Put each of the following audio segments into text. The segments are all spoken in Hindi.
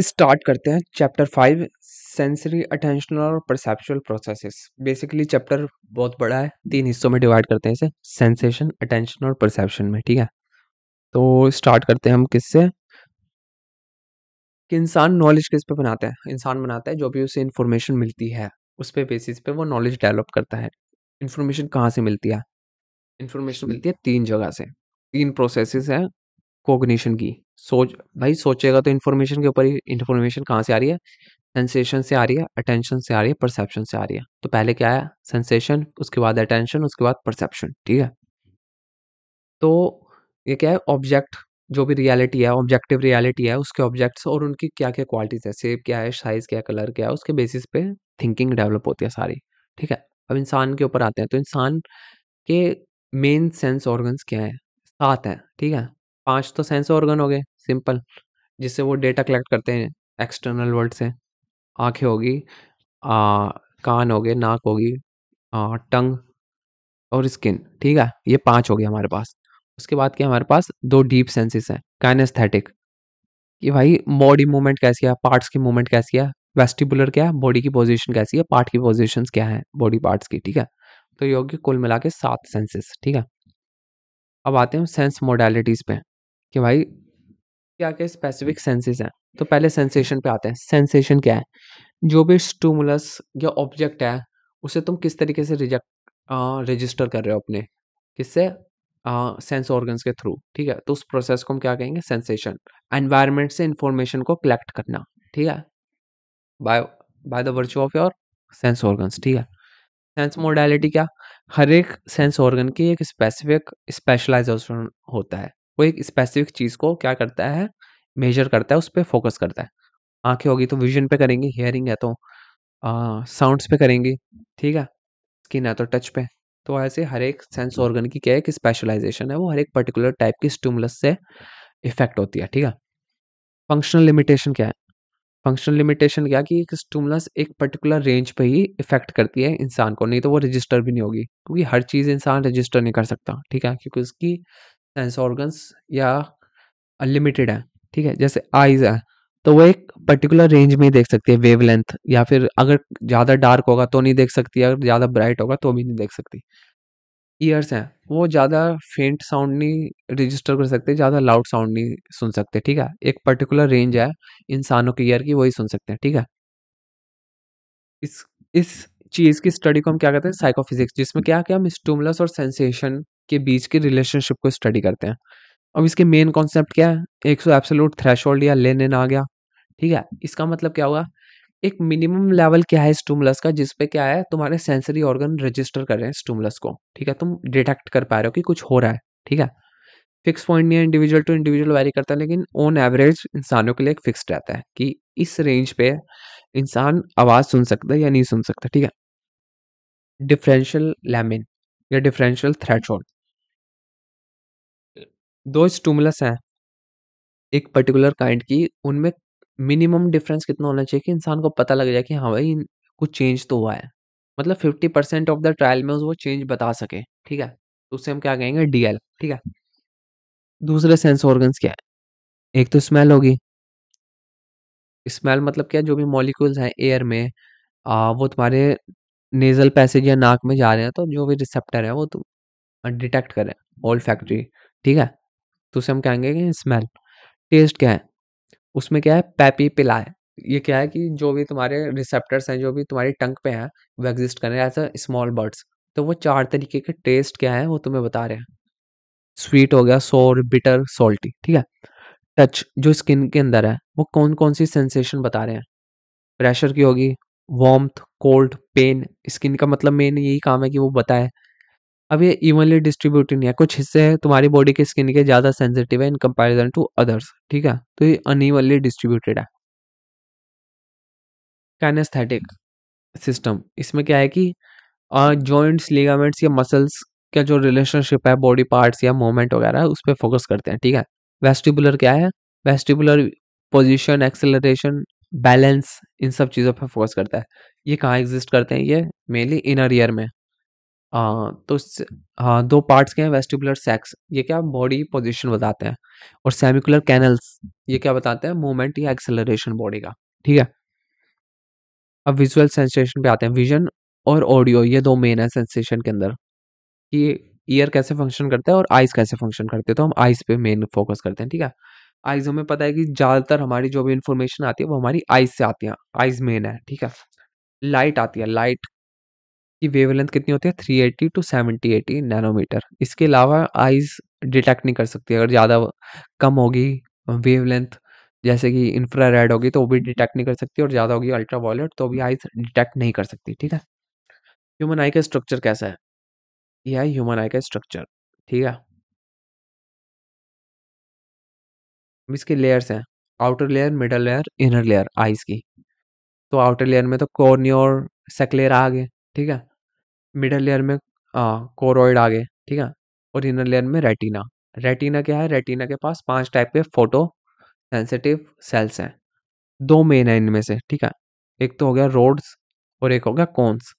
स्टार्ट करते हैं चैप्टर 5 सेंसरी अटेंशनल और परसेप्चुअल प्रोसेसेस। बेसिकली चैप्टर बहुत बड़ा है, 3 हिस्सों में डिवाइड करते हैं इसे, सेंसेशन, अटेंशन और परसेप्शन में। ठीक है, तो स्टार्ट करते हैं हम किससे कि इंसान नॉलेज किस पे बनाता है। इंसान बनाता है जो भी उसे इंफॉर्मेशन मिलती है, उस पे बेसिस पे वो नॉलेज डेवलप करता है। इंफॉर्मेशन कहाँ से मिलती है? इंफॉर्मेशन मिलती है 3 जगह से, 3 प्रोसेसेस हैं कॉग्निशन की। सोच भाई, सोचेगा तो इंफॉर्मेशन के ऊपर ही। इंफॉर्मेशन कहाँ से आ रही है? सेंसेशन से आ रही है, अटेंशन से आ रही है, परसेप्शन से आ रही है। तो पहले क्या है? सेंसेशन, उसके बाद अटेंशन, उसके बाद परसेप्शन। ठीक है, तो ये क्या है? ऑब्जेक्ट, जो भी रियलिटी है, ऑब्जेक्टिव रियलिटी है, उसके ऑब्जेक्ट्स और उनकी क्या क्या क्वालिटीज है, शेप क्या है, साइज क्या है, कलर क्या है, उसके बेसिस पे थिंकिंग डेवलप होती है सारी। ठीक है, अब इंसान के ऊपर आते हैं। तो इंसान के मेन सेंस ऑर्गन्स क्या है? 7 हैं। ठीक है, 5 तो सेंस ऑर्गन हो गए सिंपल, जिससे वो डेटा कलेक्ट करते हैं एक्सटर्नल वर्ल्ड से। आंखें होगी, कान हो गए, नाक होगी, टंग और स्किन। ठीक है, ये 5 हो गए हमारे पास। उसके बाद क्या हमारे पास 2 डीप सेंसेस हैं। काइनेस्थेटिक, कि भाई बॉडी मूवमेंट कैसी है, पार्ट्स की मूवमेंट कैसी है। वेस्टिबुलर, क्या है? बॉडी की पोजीशन कैसी है, पार्ट की पोजीशंस क्या है बॉडी पार्ट्स की। ठीक है, तो ये होगी कुल मिला के 7 सेंसेस। ठीक है, अब आते हैं सेंस मोडालिटीज पे कि भाई क्या क्या स्पेसिफिक सेंसेस हैं। तो पहले सेंसेशन पे आते हैं। सेंसेशन क्या है? जो भी स्टिमुलस या ऑब्जेक्ट है, उसे तुम किस तरीके से रजिस्टर कर रहे हो अपने, किससे? सेंस ऑर्गन्स के थ्रू। ठीक है, तो उस प्रोसेस को हम क्या कहेंगे? सेंसेशन। एनवायरनमेंट से इंफॉर्मेशन को कलेक्ट करना। ठीक है, by by the virtue of your sense organs. ठीक है, सेंस मोडालिटी क्या? हर एक सेंस ऑर्गन की एक स्पेसिफिक स्पेशलाइजेशन होता है। वो एक स्पेसिफिक चीज को क्या करता है? मेजर करता है, उस पर फोकस करता है। आंखें होगी तो विजन पे करेंगी, हियरिंग है तो साउंड्स पे करेंगी। ठीक है, स्किन है तो टच पे। तो ऐसे हर एक सेंस ऑर्गन की क्या है? एक स्पेशलाइजेशन है, वो हर एक पर्टिकुलर टाइप की स्टिमुलस से इफेक्ट होती है। ठीक है, फंक्शनल लिमिटेशन क्या है? फंक्शनल लिमिटेशन क्या कि एक स्टिमुलस एक पर्टिकुलर रेंज पे ही इफेक्ट करती है इंसान को, नहीं तो वो रजिस्टर भी नहीं होगी, क्योंकि हर चीज इंसान रजिस्टर नहीं कर सकता। ठीक है, क्योंकि उसकी सेंस ऑर्गन्स या अनलिमिटेड है। ठीक है, जैसे आईज है तो वो एक पर्टिकुलर रेंज में ही देख सकती है, वेवलेंथ, या फिर अगर ज्यादा डार्क होगा तो नहीं देख सकती, अगर ज्यादा ब्राइट होगा तो भी नहीं देख सकती। ईयर्स हैं, वो ज्यादा फेंट साउंड नहीं रजिस्टर कर सकते, ज्यादा लाउड साउंड नहीं सुन सकते। ठीक है, एक पर्टिकुलर रेंज है इंसानों के ईयर की, वही सुन सकते हैं। ठीक है, इस इस चीज की स्टडी को हम क्या कहते हैं? साइकोफिजिक्स, जिसमें क्या क्या हम स्टिमुलस और सेंसेशन के बीच की रिलेशनशिप को स्टडी करते हैं। अब इसके मेन कॉन्सेप्ट क्या है? एक सौ एब्सोल्यूट थ्रेशोल्ड या लेनिन आ गया। ठीक है, इसका मतलब क्या होगा? एक मिनिमम लेवल क्या है स्टिमुलस का, जिस पे क्या है तुम्हारे सेंसरी ऑर्गन रजिस्टर कर रहे हैं स्टिमुलस को। ठीक है, तुम डिटेक्ट कर पा रहे हो कि कुछ हो रहा है। ठीक है, फिक्स पॉइंट नहीं है, इंडिविजुअल टू इंडिविजुअल वेरी करता है, लेकिन ऑन एवरेज इंसानों के लिए एक फिक्स्ड रहता है कि इस रेंज पे इंसान आवाज सुन सकता है या नहीं सुन सकता। ठीक है, डिफरेंशियल लैमिन या डिफरेंशियल थ्रेशोल्ड, दो स्टिमुलस हैं एक पर्टिकुलर काइंड की, उनमें मिनिमम डिफरेंस कितना होना चाहिए कि इंसान को पता लग जाए कि हाँ भाई कुछ चेंज तो हुआ है, मतलब 50% ऑफ द ट्रायल में वो चेंज बता सके। ठीक है, तो उससे हम क्या कहेंगे? डीएल। ठीक है, दूसरे सेंस ऑर्गन्स क्या है? एक तो स्मेल होगी। स्मेल मतलब क्या? जो भी मॉलिक्यूल्स हैं एयर में, वो तुम्हारे नेजल पैसेज या नाक में जा रहे हैं, तो जो भी रिसेप्टर है वो तुम डिटेक्ट करें, ऑल फैक्ट्री। ठीक है, तो उसे हम कहेंगे कि स्मेल। टेस्ट क्या है? उसमें क्या है? पैपी पिला है। ये क्या है कि जो भी तुम्हारे रिसेप्टर्स हैं, जो भी तुम्हारी टंग पे हैं, वो एग्जिस्ट कर रहे हैं एज अ स्मॉल बर्ड्स। तो वो 4 तरीके के टेस्ट क्या है वो तुम्हें बता रहे हैं। स्वीट हो गया, सोर, बिटर, सॉल्टी। ठीक है, टच जो स्किन के अंदर है, वो कौन कौन सी सेंसेशन बता रहे हैं? प्रेशर की होगी, वार्मथ, कोल्ड, पेन। स्किन का मतलब मेन यही काम है कि वो बताए। अब ये इवनली डिस्ट्रीब्यूटेड नहीं है, कुछ हिस्से तुम्हारी बॉडी के स्किन के ज्यादा सेंसिटिव है इन कंपैरिजन टू अदर्स। ठीक है, तो ये अनइवनली डिस्ट्रीब्यूटेड है। काइनेस्थेटिक सिस्टम, इसमें क्या है कि जॉइंट्स, लिगामेंट्स या मसल्स का जो रिलेशनशिप है बॉडी पार्ट्स या मूवमेंट वगैरह, उस पर फोकस करते हैं। ठीक है, वेस्टिबुलर क्या है? वेस्टिबुलर पोजीशन, एक्सेलरेशन, बैलेंस, इन सब चीज़ों पर फोकस करता है। ये कहाँ एग्जिस्ट करते हैं? ये मेनली इनर ईयर में। तो हाँ, 2 पार्ट्स क्या हैं, वेस्टिबुलर सैक्स ये क्या बॉडी पोजीशन बताते हैं, और सेमिकुलर कैनल्स ये क्या बताते हैं, मूवमेंट या एक्सेलरेशन बॉडी का, ठीक है। अब विजुअल सेंसेशन पे आते हैं, विजन और ऑडियो ये 2 मेन है सेंसेशन के अंदर, कि ईयर कैसे फंक्शन करता है और आइज़ कैसे फंक्शन करते हैं, तो हम आइज़ पे मेन फोकस करते हैं, ठीक है। आइज़ हमें पता है कि ज़्यादातर हमारी जो भी इन्फॉर्मेशन आती है वो हमारी आइज़ से आती है, आइज़ मेन है, ठीक है। लाइट आती है, लाइट की वेवलेंथ कितनी होती है, 380 टू 780 नैनोमीटर। इसके अलावा आइज़ डिटेक्ट नहीं कर सकती, अगर ज़्यादा कम होगी वेवलेंथ, जैसे कि इंफ्रारेड होगी तो वो भी डिटेक्ट नहीं कर सकती, और ज़्यादा होगी अल्ट्रावायलेट तो भी आइज़ डिटेक्ट नहीं कर सकती, ठीक है। ह्यूमन आई का स्ट्रक्चर कैसा है? ये है ह्यूमन आई का स्ट्रक्चर, ठीक है। अब इसके लेयर्स हैं, outer layer, middle layer, inner layer eyes की। तो आउटर लेयर में तो कॉर्निया और स्क्लेरा आ गए, ठीक है। मिडल लेयर में कोरोइड आ गए, ठीक है। और इनर लेयर में रेटिना। रेटिना क्या है, रेटिना के पास 5 टाइप के फोटो सेंसिटिव सेल्स हैं। 2 मेन है इनमें से, ठीक है। एक तो हो गया रोड्स और एक हो गया कोन्स।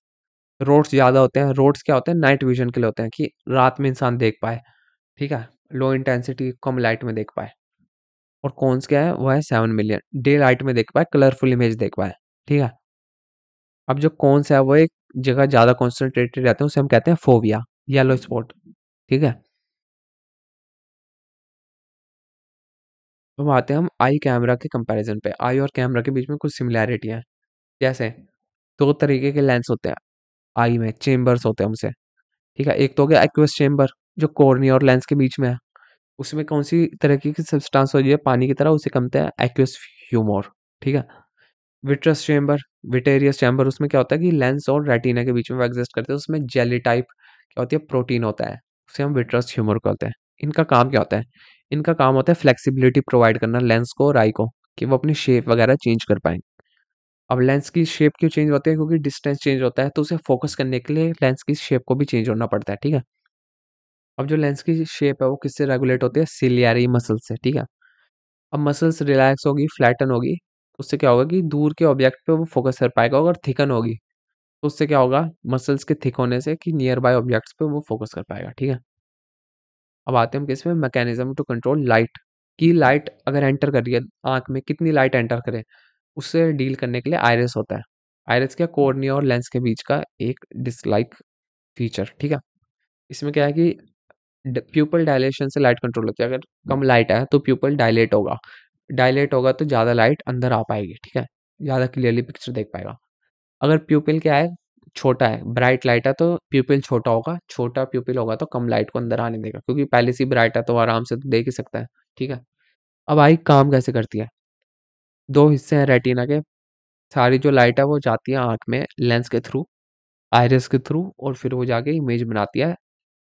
रोड्स ज़्यादा होते हैं, रोड्स क्या होते हैं, नाइट विजन के लिए होते हैं, कि रात में इंसान देख पाए, ठीक है। लो इंटेंसिटी कम लाइट में देख पाए। और कौन-सा क्या है, वो है 7 मिलियन, डे लाइट में देख पाए, कलरफुल इमेज देख पाए, ठीक है। अब जो कौन-सा है वो एक जगह ज़्यादा कॉन्सन्ट्रेटेड रहते हैं, उसे हम कहते हैं फोविया, येलो स्पॉट, ठीक है। अब आते हैं हम आई कैमरा के कंपैरिजन पे, आई और कैमरा के बीच में कुछ सिमिलैरिटी है। जैसे 2 तरीके के लेंस होते हैं, आई में चेंबर्स होते हैं उनसे, ठीक है। एक तो हो गया एक्वस चेंबर जो कॉर्निया और लेंस के बीच में है, उसमें कौन-सी तरीके की सब्सटेंस होती है पानी की तरह, उसे कहते हैं एक्वस ह्यूमर, ठीक है। विट्रस चेंबर, विटेरियस चैम्बर, उसमें क्या होता है कि लेंस और रेटिना के बीच में वो एग्जिस्ट करते हैं, उसमें जेली टाइप क्या होती है, प्रोटीन होता है, उसे हम विट्रस ह्यूमर कहते हैं। इनका काम क्या होता है, इनका काम होता है फ्लेक्सिबिलिटी प्रोवाइड करना लेंस को और आई को, कि वो अपनी शेप वगैरह चेंज कर पाएँ। अब लेंस की शेप क्यों चेंज होती है, क्योंकि डिस्टेंस चेंज होता है, तो उसे फोकस करने के लिए लेंस की शेप को भी चेंज होना पड़ता है, ठीक है। अब जो लेंस की शेप है वो किससे रेगुलेट होती है, सिलियरी मसल से, ठीक है। अब मसल्स रिलैक्स होगी, फ्लैटन होगी, तो उससे क्या होगा कि दूर के ऑब्जेक्ट पे वो फोकस कर पाएगा, अगर थिकन होगी तो उससे क्या होगा, मसल्स के थिक होने से कि नियर बाय ऑब्जेक्ट्स पे वो फोकस कर पाएगा, ठीक है। अब आते हैं हम किसमें, मैकेनिज्म टू कंट्रोल लाइट, की लाइट अगर एंटर कर रही है आंख में, कितनी लाइट एंटर करे, उससे डील करने के लिए आइरिस होता है। आइरिस क्या, कोर्निया और लेंस के बीच का एक डिस्लाइक फीचर, ठीक है। इसमें क्या है कि प्यूपल डायलेशन से लाइट कंट्रोल होती है, अगर कम लाइट है तो प्यूपल डायलेट होगा, डायलेट होगा तो ज़्यादा लाइट अंदर आ पाएगी, ठीक है, ज़्यादा क्लियरली पिक्चर देख पाएगा। अगर प्यूपिल क्या है, छोटा है, ब्राइट लाइट है तो प्यूपिल छोटा होगा, छोटा प्यूपिल होगा तो कम लाइट को अंदर आने देगा, क्योंकि पहले से ही ब्राइट है तो आराम से तो देख ही सकता है, ठीक है। अब आई काम कैसे करती है, 2 हिस्से हैं रेटिना के, सारी जो लाइट है वो जाती है आँख में लेंस के थ्रू, आइरिस के थ्रू, और फिर वो जाके इमेज बनाती है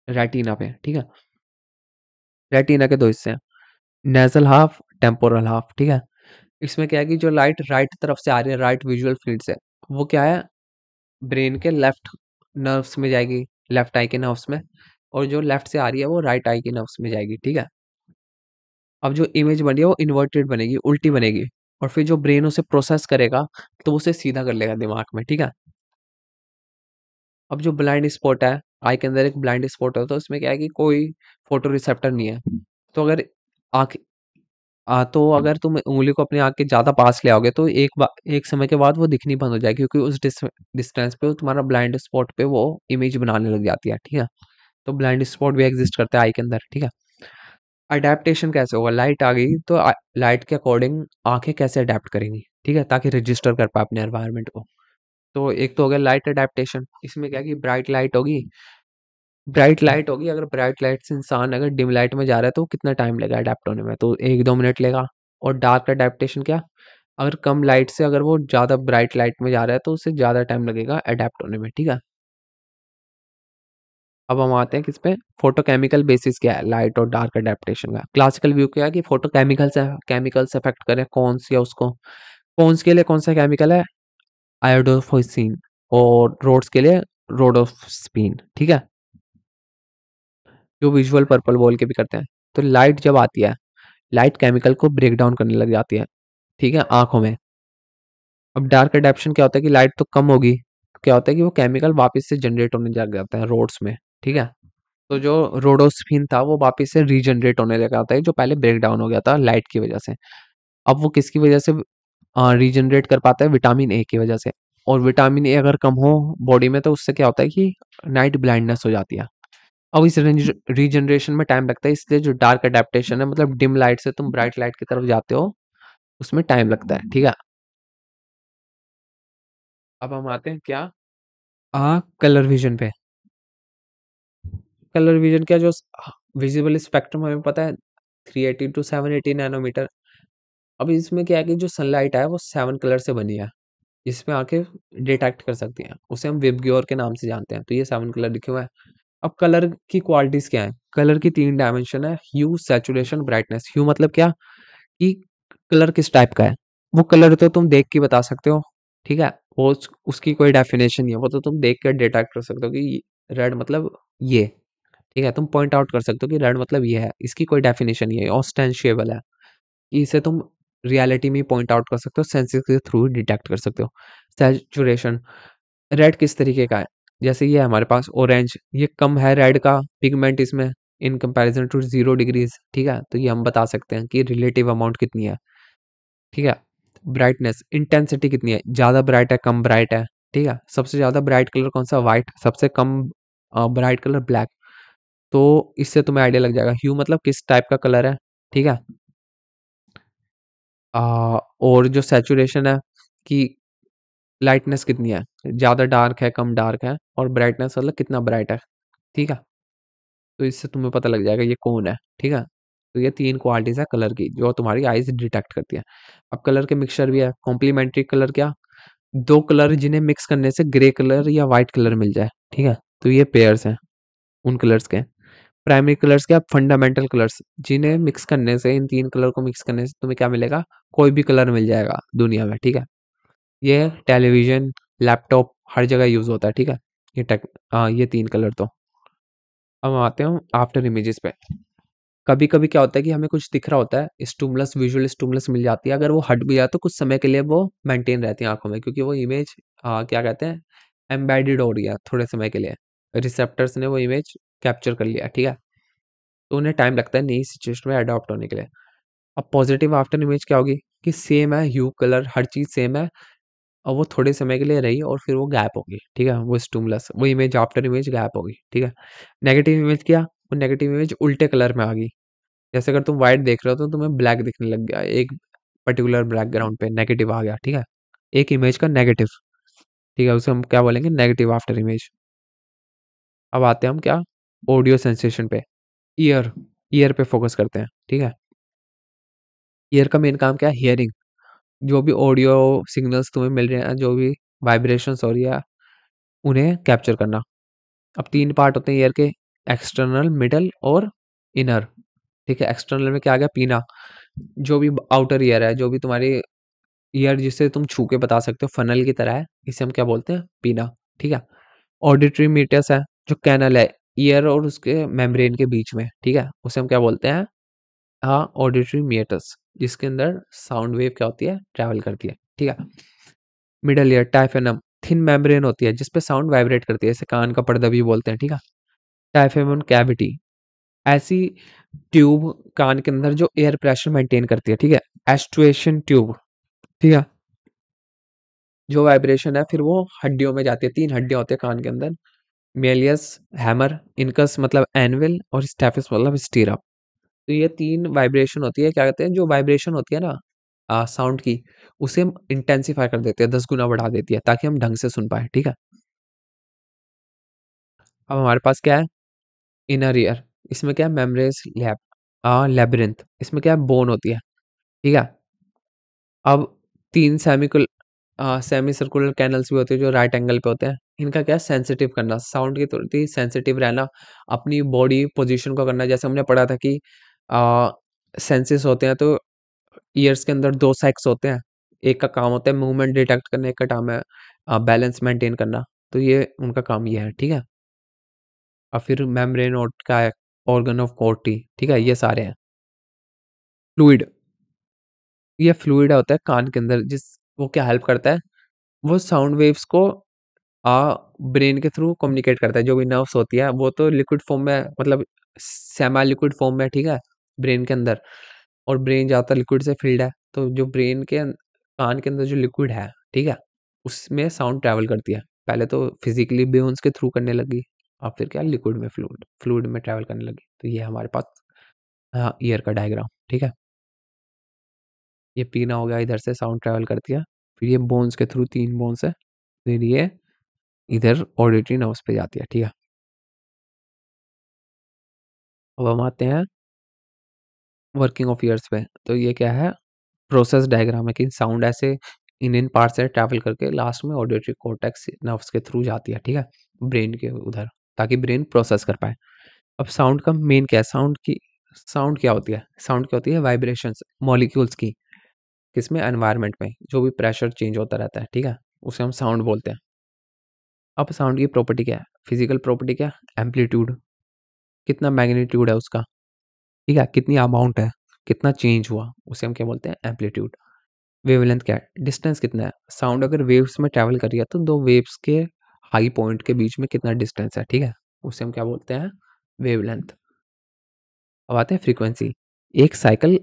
रेटिना पे, ठीक है। रेटिना के 2 हिस्से हैं, नेज़ल हाफ, टेम्पोरल हाफ, ठीक है। इसमें क्या है कि जो लाइट राइट तरफ से आ रही है, राइट विजुअल फील्ड से, वो क्या है, ब्रेन के लेफ्ट नर्व्स में जाएगी, लेफ्ट आई के नर्व्स में, और जो लेफ्ट से आ रही है वो राइट आई के नर्व्स में जाएगी, ठीक है। अब जो इमेज बनी है वो इन्वर्टेड बनेगी, उल्टी बनेगी, और फिर जो ब्रेन उसे प्रोसेस करेगा तो उसे सीधा कर लेगा दिमाग में, ठीक है। अब जो ब्लाइंड स्पॉट है, आई के अंदर एक ब्लाइंड स्पॉट होता है, उसमें क्या है कि कोई फोटो रिसेप्टर नहीं है, तो अगर आँख तो अगर तुम उँगली को अपनी आँख के ज़्यादा पास ले आओगे तो एक समय के बाद वो दिखनी बंद हो जाएगी, क्योंकि उस डिस्टेंस पे वो तुम्हारा ब्लाइंड स्पॉट पे वो इमेज बनाने लग जाती है, ठीक है। तो ब्लाइंड स्पॉट भी एग्जिस्ट करता है आई के अंदर, ठीक है। अडेप्टेशन कैसे होगा, लाइट आ गई तो लाइट के अकॉर्डिंग आंखें कैसे अडेप्ट करेंगी, ठीक है, ताकि रजिस्टर कर पाए अपने एनवायरनमेंट को। तो एक तो हो गया लाइट अडेप्टेशन, इसमें क्या है कि ब्राइट लाइट होगी, अगर ब्राइट लाइट से इंसान अगर डिम लाइट में जा रहा है तो कितना टाइम लगेगा अडेप्ट होने में, तो 1-2 मिनट लेगा। और डार्क अडेप्टेशन क्या, अगर कम लाइट से अगर वो ज़्यादा ब्राइट लाइट में जा रहा है तो उससे ज़्यादा टाइम लगेगा अडेप्ट होने में, ठीक है। अब हम आते हैं किस पे, फोटोकेमिकल बेसिस क्या है लाइट और डार्क अडेप्टेशन का। क्लासिकल व्यू क्या है कि केमिकल्स अफेक्ट करें, कौन सी है उसको, कौन के लिए कौन सा केमिकल है, आयोडोफोसिन, और रोड्स के लिए रोडोस्पिन, ठीक है, जो विजुअल पर्पल बोल के भी करते हैं। तो लाइट जब आती है, लाइट केमिकल को ब्रेक डाउन करने लग जाती है, ठीक है, आंखों में। अब डार्क अडेप्शन क्या होता है कि लाइट तो कम होगी, क्या होता है कि वो केमिकल वापस से जनरेट होने लग जाता है रोड्स में, ठीक है? तो जो रोडोस्फिन था वो वापस से रीजनरेट होने लगा होता है, जो पहले ब्रेक डाउन हो गया था लाइट की वजह से। अब वो किसकी वजह से रीजनरेट कर पाता है? विटामिन ए की वजह से। और विटामिन ए अगर कम हो बॉडी में तो उससे क्या होता है कि नाइट ब्लाइंडनेस हो जाती है। अब इस रीजनरेशन में टाइम लगता है, इसलिए जो डार्क अडेप्टेशन है, मतलब डिम लाइट से तुम ब्राइट लाइट की तरफ जाते हो, उसमें टाइम लगता है, ठीक है? अब हम आते हैं क्या, कलर विजन पे। कलर विजन क्या, जो विजिबल स्पेक्ट्रम हमें पता है 380 टू 780 नैनोमीटर। अब इसमें क्या है कि जो सनलाइट है वो 7 कलर से बनी है, जिसमें आंखें डिटेक्ट कर सकती हैं, उसे हम विबग्योर के नाम से जानते हैं। तो ये 7 कलर लिखे हुए हैं। अब कलर की क्वालिटीज क्या है? कलर की 3 डायमेंशन है, ह्यू, सैचुरेशन, ब्राइटनेस। ह्यू मतलब क्या कि कलर किस टाइप का है। वो कलर तो तुम देख के बता सकते हो, ठीक है? वो उसकी कोई डेफिनेशन नहीं है, वो तो तुम देख कर डिटेक्ट कर सकते हो कि रेड मतलब ये, ठीक है? तुम पॉइंट आउट कर सकते हो कि रेड मतलब ये है, इसकी कोई डेफिनेशन नहीं है, ऑस्टेंशिएबल है। इसे तुम रियलिटी में पॉइंट आउट कर सकते हो, सेंसेस के थ्रू डिटेक्ट कर सकते हो। सैचुरेशन, रेड किस तरीके का है? जैसे ये हमारे पास ऑरेंज, ये कम है रेड का पिगमेंट इसमें इन कंपैरिजन टू 0 डिग्रीज, ठीक है? तो ये हम बता सकते हैं कि रिलेटिव अमाउंट कितनी है, ठीक है? ब्राइटनेस, इंटेंसिटी कितनी है, ज़्यादा ब्राइट है, कम ब्राइट है, ठीक है? सबसे ज़्यादा ब्राइट कलर कौन सा? व्हाइट। सबसे कम ब्राइट कलर ब्लैक। तो इससे तुम्हें आइडिया लग जाएगा। ह्यू मतलब किस टाइप का कलर है, ठीक है? और जो सैचुरेशन है कि लाइटनेस कितनी है, ज़्यादा डार्क है, कम डार्क है, और ब्राइटनेस मतलब कितना ब्राइट है, ठीक है? तो इससे तुम्हें पता लग जाएगा ये कौन है, ठीक है? तो ये 3 क्वालिटीज़ है कलर की, जो तुम्हारी आईज़ डिटेक्ट करती है। अब कलर के मिक्सचर भी है, कॉम्प्लीमेंट्री कलर क्या? 2 कलर जिन्हें मिक्स करने से ग्रे कलर या व्हाइट कलर मिल जाए, ठीक है? तो ये पेयर्स हैं उन कलर्स के। प्राइमरी कलर्स क्या? फंडामेंटल कलर्स, जिन्हें मिक्स करने से, इन 3 कलर को मिक्स करने से तुम्हें क्या मिलेगा? कोई भी कलर मिल जाएगा दुनिया में, ठीक है? ये टेलीविज़न, लैपटॉप हर जगह यूज़ होता है, ठीक है? ये 3 कलर तो। अब आते हैं आफ्टर इमेजेस पे। कभी-कभी क्या होता है कि हमें कुछ दिख रहा होता है, स्टिमुलस, विजुअल स्टिमुलस मिल जाती है। अगर वो हट भी जाए तो कुछ समय के लिए वो मेंटेन रहती है आँखों में, क्योंकि वो इमेज क्या कहते हैं, एम्बेडेड हो रही है थोड़े समय के लिए। रिसेप्टर्स ने वो इमेज कैप्चर कर लिया, ठीक है? तो उन्हें टाइम लगता है नई सिचुएशन में अडॉप्ट होने के लिए। अब पॉजिटिव आफ्टर इमेज क्या होगी कि सेम है, ह्यू, कलर हर चीज़ सेम है, और वो थोड़े समय के लिए रही और फिर वो गैप होगी, ठीक है? वो स्टिमुलस, वो इमेज आफ्टर इमेज गैप होगी, ठीक है? नेगेटिव इमेज क्या? वो नेगेटिव इमेज उल्टे कलर में आ गई। जैसे अगर तुम व्हाइट देख रहे हो तो तुम्हें ब्लैक दिखने लग गया, एक पर्टिकुलर बैकग्राउंड पे नेगेटिव आ गया, ठीक है? एक इमेज का नेगेटिव, ठीक है? उसे हम क्या बोलेंगे? Negative after image. अब आते हैं हम क्या? ऑडियो सेंसेशन पे। ईयर, ईयर पे फोकस करते हैं, ठीक है? ईयर का मेन काम क्या है? हियरिंग। जो भी ऑडियो सिग्नल्स तुम्हें मिल रहे हैं, जो भी वाइब्रेशंस हो रही है, उन्हें कैप्चर करना। अब 3 पार्ट होते हैं ईयर के, एक्सटर्नल, मिडल और इनर, ठीक है? एक्सटर्नल में क्या आ गया? पीना। जो भी आउटर ईयर है, जो भी तुम्हारी ईयर जिसे तुम छू के बता सकते हो फनल की तरह है, इसे हम क्या बोलते हैं? पीना, ठीक है? ऑडिटरी मीटर्स है, जो कैनल है ईयर और उसके मेम्ब्रेन के बीच में, ठीक है? उसे हम क्या बोलते हैं? ऑडिटरी मीटर्स, जिसके अंदर साउंड वेव क्या होती है? ट्रैवल करती है, ठीक है? मिडल ईयर, डायफेनम, थिन मेम्ब्रेन होती है जिसपे साउंड वाइब्रेट करती है, इसे कान का पर्दा भी बोलते हैं, ठीक है? डायफेमन कैविटी, ऐसी ट्यूब कान के अंदर जो एयर प्रेशर मेंटेन करती है, ठीक है? एस्टुएशन ट्यूब, ठीक है? जो वाइब्रेशन है फिर वो हड्डियों में जाती है। 3 हड्डियाँ होती हैं कान के अंदर, मेलियस, हैमर, इनकस मतलब एनविल, और स्टेपिस मतलब स्टीरअप। तो ये 3 वाइब्रेशन होती है, क्या कहते हैं, जो वाइब्रेशन होती है ना साउंड की, उसे हम इंटेंसिफाई कर देते हैं, 10 गुना बढ़ा देती है, ताकि हम ढंग से सुन पाएँ, ठीक है? अब हमारे पास क्या है? इनर ईयर, इसमें क्या है? मेम्ब्रेस लैबिरिंथ, इसमें क्या है? बोन होती है, ठीक है? अब 3 सेमी सर्कुलर कैनल्स भी होते हैं जो राइट एंगल पे होते हैं। इनका क्या है? सेंसिटिव करना, साउंड के प्रति सेंसिटिव रहना, अपनी बॉडी पोजीशन को करना। जैसे हमने पढ़ा था कि सेंसेस होते हैं तो ईयर्स के अंदर 2 सैक्स होते हैं। एक का काम होता है मूवमेंट डिटेक्ट करना, एक का काम है बैलेंस मेंटेन करना। तो ये उनका काम ये है, ठीक है? और फिर मेम्ब्रेन और का है ऑर्गन ऑफ कॉर्टी, ठीक है? ये सारे हैं। फ्लूइड, ये फ्लूइड होता है कान के अंदर, जिस वो क्या हेल्प करता है? वो साउंड वेव्स को ब्रेन के थ्रू कम्युनिकेट करता है। जो भी नर्व्स होती है वो तो लिक्विड फॉर्म में, मतलब सेमी लिक्विड फॉर्म में, ठीक है, ब्रेन के अंदर। और ब्रेन ज़्यादातर लिक्विड से फिल्ड है, तो जो ब्रेन के कान के अंदर जो लिक्विड है, ठीक है, उसमें साउंड ट्रैवल करती है। पहले तो फिजिकली बेयर्न्स के थ्रू करने लगी, अब फिर क्या लिक्विड में, फ्लूइड फ्लूइड में ट्रैवल करने लगी। तो ये हमारे पास ईयर का डायग्राम, ठीक है। ये पीना हो गया, इधर से साउंड ट्रैवल करती है, फिर ये बोन्स के थ्रू, 3 बोन्स है, फिर ये इधर ऑडिटरी नर्व्स पे जाती है, ठीक है। अब हम आते हैं वर्किंग ऑफ ईयर्स पे। तो ये क्या है, प्रोसेस डायग्राम है कि साउंड ऐसे इन पार्ट से ट्रैवल करके लास्ट में ऑडिटरी कॉर्टेक्स नर्व्स के थ्रू जाती है, ठीक है, ब्रेन के उधर, ताकि ब्रेन प्रोसेस कर पाए। अब साउंड का मेन क्या है, साउंड क्या होती है, साउंड क्या होती है, वाइब्रेशंस मॉलिक्यूल्स की, किसमें, एनवायरनमेंट में, जो भी प्रेशर चेंज होता रहता है, ठीक है, उसे हम साउंड बोलते हैं। अब साउंड की प्रॉपर्टी क्या है, फिजिकल प्रॉपर्टी क्या, एम्पलीट्यूड, कितना मैग्नीट्यूड है उसका, ठीक है, कितनी अमाउंट है, कितना चेंज हुआ, उसे हम क्या बोलते हैं, एम्पलीट्यूड। वेवलेंथ क्या है, डिस्टेंस कितना है, साउंड अगर वेव्स में ट्रैवल कर रही है तो दो वेव्स के हाई पॉइंट के बीच में कितना डिस्टेंस है, ठीक है, उसे हम क्या बोलते हैं, वेवलेंथ। अब आते हैं फ्रीक्वेंसी, एक साइकिल